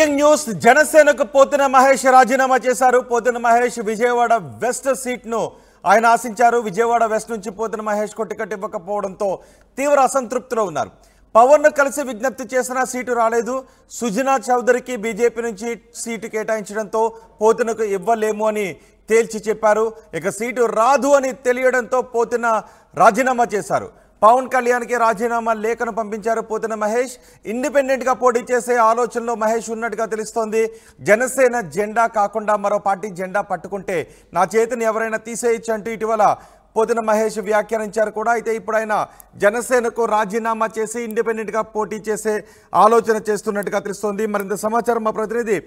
Breaking news జనసేనకు పోతిన మహేష్ రాజీనామా చేశారు. పోతిన మహేష్ విజయవాడ వెస్ట్ సీట్ ను ఆయన ఆశించారు. విజయవాడ వెస్ట్ నుంచి పోతిన మహేష్ కు టికెట్ ఇవ్వకపోవడంతో తీవ్ర అసంతృప్తిలో ఉన్నారు. పవన్ ను కలిసి విజ్ఞప్తి చేసిన సీటు రాలేదు. సుజనా చౌదరికి బీజేపీ నుంచి సీటు కేటాయించడంతో పోతినకు ఇవ్వలేము అని తేల్చి చెప్పారు. ఇక సీటు రాదు అని తెలియడంతో పోతిన రాజీనామా చేశారు. పవన్ కళ్యాణ్కి రాజీనామా లేఖను పంపించారు పోతిన మహేష్. ఇండిపెండెంట్గా పోటీ చేసే ఆలోచనలో మహేష్ ఉన్నట్టుగా తెలుస్తోంది. జనసేన జెండా కాకుండా మరో పార్టీ జెండా పట్టుకుంటే నా చేతిని ఎవరైనా తీసేయచ్చు అంటూ ఇటీవల పోతిన మహేష్ వ్యాఖ్యానించారు కూడా. అయితే ఇప్పుడు ఆయన జనసేనకు రాజీనామా చేసి ఇండిపెండెంట్గా పోటీ చేసే ఆలోచన చేస్తున్నట్టుగా తెలుస్తోంది. మరింత సమాచారం మా ప్రతినిధి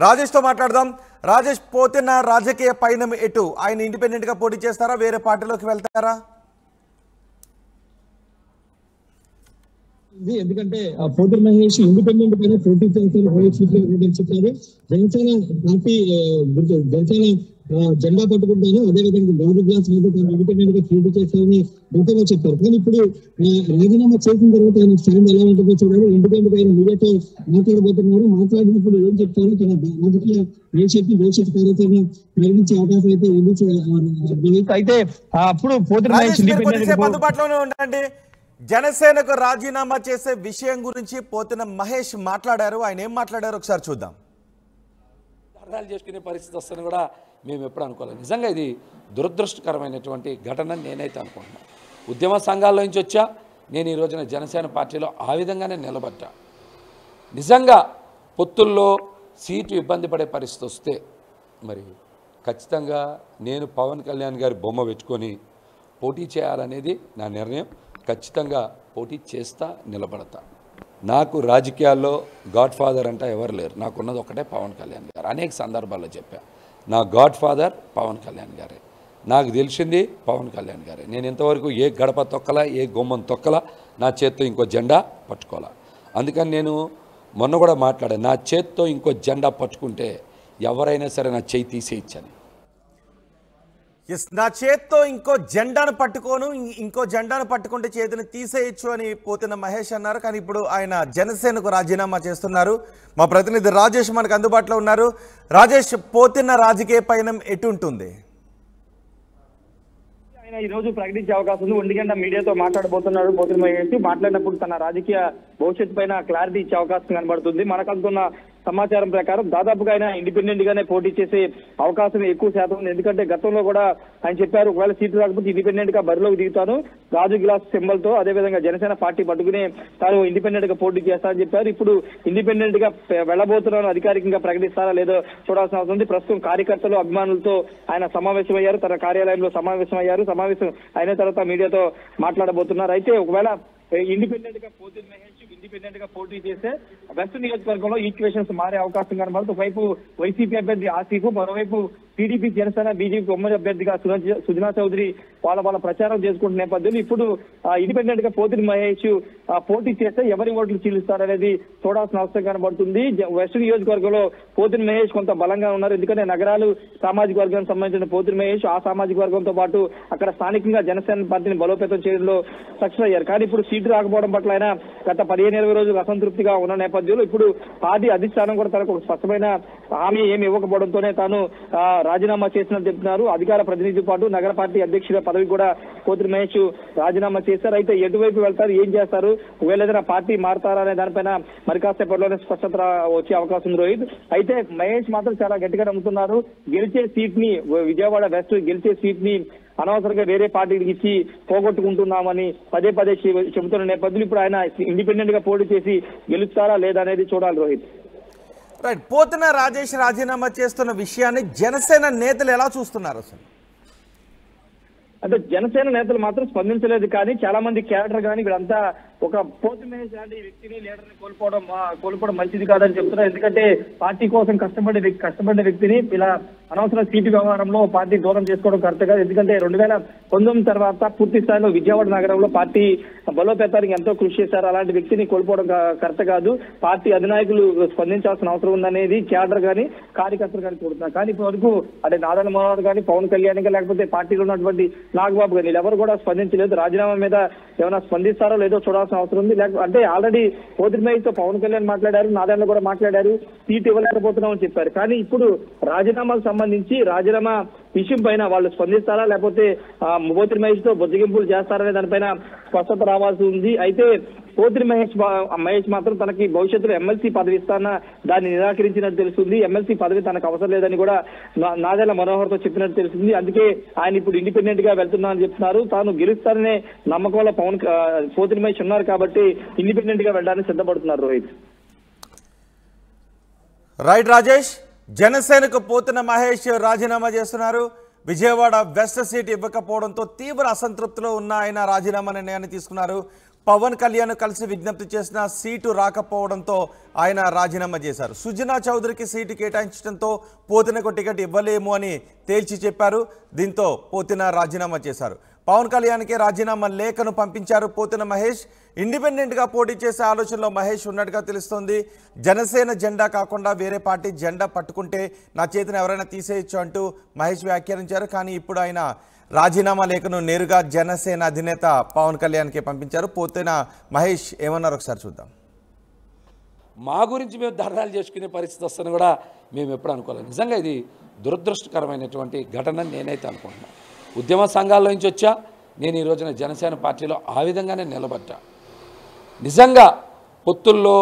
రాజేష్తో మాట్లాడదాం. రాజేష్, పోతిన రాజకీయ పయనం ఎటు? ఆయన ఇండిపెండెంట్గా పోటీ చేస్తారా, వేరే పార్టీలోకి వెళ్తారా? ఎందుకంటే పోతిన మహేష్ ఇండిపెండెంట్ పైన పోటీ చేస్తారు. చెప్పారు జనసేన పార్టీ జనసేన జెండా పట్టుకుంటాను, అదేవిధంగా గౌరవ గ్లాస్ ఇండిపెండెంట్ గా పోటీ చేస్తారని గతంలో చెప్పారు. కానీ ఇప్పుడు రాజీనామా చేసిన తర్వాత ఆయన స్థానం ఎలా ఉంటుందో చూడాలి. ఇండిపెండెంట్ ఆయన మీడియాతో మాట్లాడబోతున్నారు. మాట్లాడినప్పుడు ఏం చెప్తారు, తన రాజకీయ భవిష్యత్తు కార్యాచరణ ప్రకటించే అవకాశం అయితే ఉంది. అయితే అప్పుడు పోతిన మహేష్ అందుబాటులోనే ఉండండి. జనసేనకు రాజీనామా చేసే విషయం గురించి పోతిన మహేష్ మాట్లాడారు. ఆయన ఏం మాట్లాడారు ఒకసారి చూద్దాం. ధర్నాలు చేసుకునే పరిస్థితి వస్తుందని కూడా మేము ఎప్పుడు అనుకోలేదు. నిజంగా ఇది దురదృష్టకరమైనటువంటి ఘటన నేనైతే అనుకుంటున్నాను. ఉద్యమ సంఘాల్లో నుంచి వచ్చా, నేను ఈ రోజున జనసేన పార్టీలో ఆ విధంగానే నిలబడ్డా. నిజంగా పొత్తుల్లో సీటు ఇబ్బంది పడే పరిస్థితి వస్తే మరి ఖచ్చితంగా నేను పవన్ కళ్యాణ్ గారి బొమ్మ పెట్టుకొని పోటీ చేయాలనేది నా నిర్ణయం. ఖచ్చితంగా పోటీ చేస్తా, నిలబడతా. నాకు రాజకీయాల్లో గాడ్ ఫాదర్ అంటే ఎవరు లేరు. నాకున్నది ఒకటే పవన్ కళ్యాణ్ గారు. అనేక సందర్భాల్లో చెప్పా, నా గాడ్ ఫాదర్ పవన్ కళ్యాణ్ గారే. నాకు తెలిసింది పవన్ కళ్యాణ్ గారే. నేను ఇంతవరకు ఏ గడప తొక్కలా, ఏ గుమ్మం తొక్కలా, నా చేత్తో ఇంకో జెండా పట్టుకోవాలా. అందుకని నేను మొన్న కూడా మాట్లాడాను, నా చేత్తో ఇంకో జెండా పట్టుకుంటే ఎవరైనా సరే నా చేయి తీసేయచ్చని. నా చేత్తో ఇంకో జెండాను పట్టుకోను, ఇంకో జెండాను పట్టుకుంటే చేతిని తీసేయచ్చు అని పోతిన మహేష్ అన్నారు. కానీ ఇప్పుడు ఆయన జనసేనకు రాజీనామా చేస్తున్నారు. మా ప్రతినిధి రాజేష్ మనకు అందుబాటులో ఉన్నారు. రాజేష్, పోతిన రాజకీయ పయనం ఎటుంటుంది? ఆయన ఈ రోజు ప్రకటించే అవకాశం ఉంది. 1 గంట మీడియాతో మాట్లాడబోతున్నాడు పోతిన మహేష్. మాట్లాడినప్పుడు తన రాజకీయ భవిష్యత్తు పైన క్లారిటీ ఇచ్చే అవకాశం కనబడుతుంది. మనకు అందుతున్న సమాచారం ప్రకారం దాదాపుగా ఆయన ఇండిపెండెంట్ గానే పోటీ చేసే అవకాశం ఎక్కువ శాతం ఉంది. ఎందుకంటే గతంలో కూడా ఆయన చెప్పారు, ఒకవేళ సీట్లు రాకపోతే ఇండిపెండెంట్ గా బరిలోకి దిగుతాను, గాజు గ్లాస్ సింబల్ తో, అదేవిధంగా జనసేన పార్టీ పట్టుకునే తాను ఇండిపెండెంట్ గా పోటీ చేస్తానని చెప్పారు. ఇప్పుడు ఇండిపెండెంట్ గా వెళ్ళబోతున్నాను అధికారికంగా ప్రకటిస్తారా లేదో చూడాల్సిన అవసరం ఉంది. ప్రస్తుతం కార్యకర్తలు, అభిమానులతో ఆయన సమావేశమయ్యారు. తన కార్యాలయంలో సమావేశమయ్యారు. సమావేశం అయిన తర్వాత మీడియాతో మాట్లాడబోతున్నారు. అయితే ఒకవేళ ఇండిపెండెంట్ గా పోతిన మహేష్ ఇండిపెండెంట్ గా పోటీ చేస్తే వెస్ట్ నియోజకవర్గంలో ఈక్వేషన్స్ మారే అవకాశం కనబడుతుంది. ఒకవైపు వైసీపీ అభ్యర్థి ఆసిఫ్, మరోవైపు టీడీపీ, జనసేన, బీజేపీ ఉమ్మడి అభ్యర్థిగా సుజనా చౌదరి వాళ్ళ ప్రచారం చేసుకుంటున్న నేపథ్యంలో ఇప్పుడు ఇండిపెండెంట్ గా పోతిన మహేష్ పోటీ చేస్తే ఎవరి ఓట్లు చీలుస్తారనేది చూడాల్సిన అవసరం కనబడుతుంది. వెస్ట్ నియోజకవర్గంలో పోతిన మహేష్ కొంత బలంగా ఉన్నారు. ఎందుకంటే నగరాలు సామాజిక వర్గానికి సంబంధించిన పోతిన మహేష్ ఆ సామాజిక వర్గంతో పాటు అక్కడ స్థానికంగా జనసేన పార్టీని బలోపేతం చేయడంలో సక్సెస్ అయ్యారు. కానీ ఇప్పుడు సీటు రాకపోవడం పట్ల ఆయన గత 15-20 రోజులు అసంతృప్తిగా ఉన్న నేపథ్యంలో ఇప్పుడు పార్టీ అధిష్టానం కూడా తనకు ఒక స్పష్టమైన హామీ ఏమి ఇవ్వకపోవడంతోనే తాను రాజీనామా చేసినట్టు చెప్తున్నారు. అధికార ప్రతినిధితో పాటు నగర పార్టీ అధ్యక్షుల పదవి కూడా పోతిన మహేష్ రాజీనామా చేశారు. అయితే ఎటువైపు వెళ్తారు, ఏం చేస్తారు, ఒకవేళ ఏదైనా పార్టీ మారుతారా అనే దానిపైన మరి కాసేపట్లోనే స్పష్టత వచ్చే అవకాశం ఉంది రోహిత్. అయితే మహేష్ మాత్రం చాలా గట్టిగా నమ్ముతున్నారు. గెలిచే సీట్ ని, విజయవాడ వెస్ట్ గెలిచే సీట్ ని అనవసరంగా వేరే పార్టీకి ఇచ్చి పోగొట్టుకుంటున్నామని పదే చెబుతున్న నేపథ్యంలో ఇప్పుడు ఆయన ఇండిపెండెంట్ గా పోటీ చేసి గెలుస్తారా లేదా అనేది చూడాలి రోహిత్. రైట్, పోతిన రాజేష్ రాజీనామా చేస్తున్న విషయాన్ని జనసేన నేతలు ఎలా చూస్తున్నారు అసలు? అంటే జనసేన నేతలు మాత్రం స్పందించలేదు. కానీ చాలా మంది క్యాడర్ కానీ వీళ్ళంతా ఒక పోతిన మహేష్ లాంటి వ్యక్తిని, లీడర్ని కోల్పోవడం మంచిది కాదని చెప్తున్నారు. ఎందుకంటే పార్టీ కోసం కష్టపడ్డ వ్యక్తిని ఇలా అనవసర సీటు వ్యవహారంలో పార్టీ దూరం చేసుకోవడం కరెక్ట్ కాదు. ఎందుకంటే 2019 తర్వాత పూర్తి స్థాయిలో విజయవాడ నగరంలో పార్టీ బలోపేతానికి ఎంతో కృషి చేశారు. అలాంటి వ్యక్తిని కోల్పోవడం కరెక్ట్ కాదు. పార్టీ అధినాయకులు స్పందించాల్సిన అవసరం ఉందనేది క్యాడర్ కానీ కార్యకర్తలు కానీ కోరుతున్నారు. కానీ ఇప్పటి వరకు అంటే నారాయణ మనోహర్ కానీ, పవన్ కళ్యాణ్ కానీ, లేకపోతే పార్టీలో ఉన్నటువంటి నాగబాబు కానీ వీళ్ళెవరు కూడా స్పందించలేదు. రాజీనామా మీద ఏమైనా స్పందిస్తారో లేదో చూడాల్సిన చూడాల్సిన అవసరం ఉంది. అంటే ఆల్రెడీ పోతిరి మహేష్ తో పవన్ కళ్యాణ్ మాట్లాడారు, నాదెండ్ల కూడా మాట్లాడారు, సీట్ ఇవ్వలేకపోతున్నామని చెప్పారు. కానీ ఇప్పుడు రాజీనామాకు సంబంధించి రాజీనామా విషయం పైన వాళ్ళు స్పందిస్తారా, లేకపోతే పోతిరి మహేష్ తో బుజ్జగింపులు చేస్తారనే దానిపైన స్పష్టత రావాల్సి ఉంది. అయితే పోతిరి మహేష్ మాత్రం తనకి భవిష్యత్తులో ఎమ్మెల్సీ పదవి ఇస్తాన దాన్ని నిరాకరించినట్టు తెలుస్తుంది. ఎమ్మెల్సీ పదవి తనకు అవసరం లేదని కూడా నాదెండ్ల మనోహర్ తో చెప్పినట్టు తెలుస్తుంది. అందుకే ఆయన ఇప్పుడు ఇండిపెండెంట్ గా వెళ్తున్నా అని చెప్తున్నారు. తాను గెలుస్తారనే నమ్మకంలో పోతిరి మహేష్ ఉన్నారు కాబట్టి ఇండిపెండెంట్ గా వెళ్ళడానికి సిద్ధపడుతున్నారు. రోహిత్. రైట్ రాజేష్, జనసేనకు పోతున్న మహేష్ రాజీనామా చేస్తున్నారు. విజయవాడ వెస్ట్ సీట్ ఇవ్వకపోవడంతో తీవ్ర అసంతృప్తిలో ఉన్న ఆయన రాజీనామా నిర్ణయాన్ని తీసుకున్నారు. పవన్ కళ్యాణ్ కలిసి విజ్ఞప్తి చేసిన సీటు రాకపోవడంతో ఆయన రాజీనామా చేశారు. సుజనా చౌదరికి సీటు కేటాయించడంతో పోతినకు టికెట్ ఇవ్వలేము అని తేల్చి చెప్పారు. దీంతో పోతిన రాజీనామా చేశారు. పవన్ కళ్యాణ్కి రాజీనామా లేఖను పంపించారు పోతిన మహేష్. ఇండిపెండెంట్గా పోటీ చేసే ఆలోచనలో మహేష్ ఉన్నట్టుగా తెలుస్తోంది. జనసేన జెండా కాకుండా వేరే పార్టీ జెండా పట్టుకుంటే నా చేతిని ఎవరైనా తీసేయచ్చు అంటూ మహేష్ వ్యాఖ్యానించారు. కానీ ఇప్పుడు ఆయన రాజీనామా లేఖను నేరుగా జనసేన అధినేత పవన్ కళ్యాణ్కి పంపించారు. పోతిన మహేష్ ఏమన్నారు ఒకసారి చూద్దాం. మా గురించి మేము ధర్నాలు చేసుకునే పరిస్థితి వస్తుందని కూడా మేము ఎప్పుడు అనుకోలేదు. నిజంగా ఇది దురదృష్టకరమైనటువంటి ఘటన నేనైతే అనుకుంటున్నాను. ఉద్యమ సంఘాల్లో నుంచి వచ్చా, నేను ఈ రోజున జనసేన పార్టీలో ఆ విధంగానే నిలబడ్డా. నిజంగా పొత్తుల్లో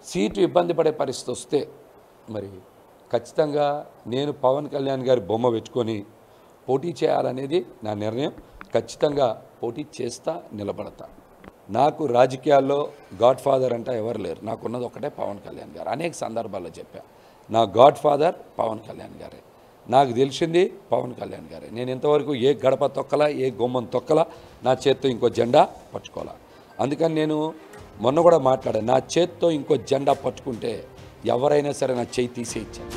సీటు ఇబ్బంది పడే పరిస్థితి వస్తే మరి ఖచ్చితంగా నేను పవన్ కళ్యాణ్ గారి బొమ్మ పెట్టుకొని పోటీ చేయాలనేది నా నిర్ణయం. ఖచ్చితంగా పోటీ చేస్తా, నిలబడతా. నాకు రాజకీయాల్లో గాడ్ ఫాదర్ అంటే ఎవరు లేరు. నాకున్నది ఒకటే పవన్ కళ్యాణ్ గారు. అనేక సందర్భాల్లో చెప్పా, నా గాడ్ ఫాదర్ పవన్ కళ్యాణ్ గారే. నాకు తెలిసింది పవన్ కళ్యాణ్ గారే. నేను ఇంతవరకు ఏ గడప తొక్కలా, ఏ గుమ్మం తొక్కలా, నా చేత్తో ఇంకో జెండా పట్టుకోవాలా. అందుకని నేను మొన్న కూడా మాట్లాడాను, నా చేత్తో ఇంకో జెండా పట్టుకుంటే ఎవరైనా సరే నా చేయి తీసేయించాను.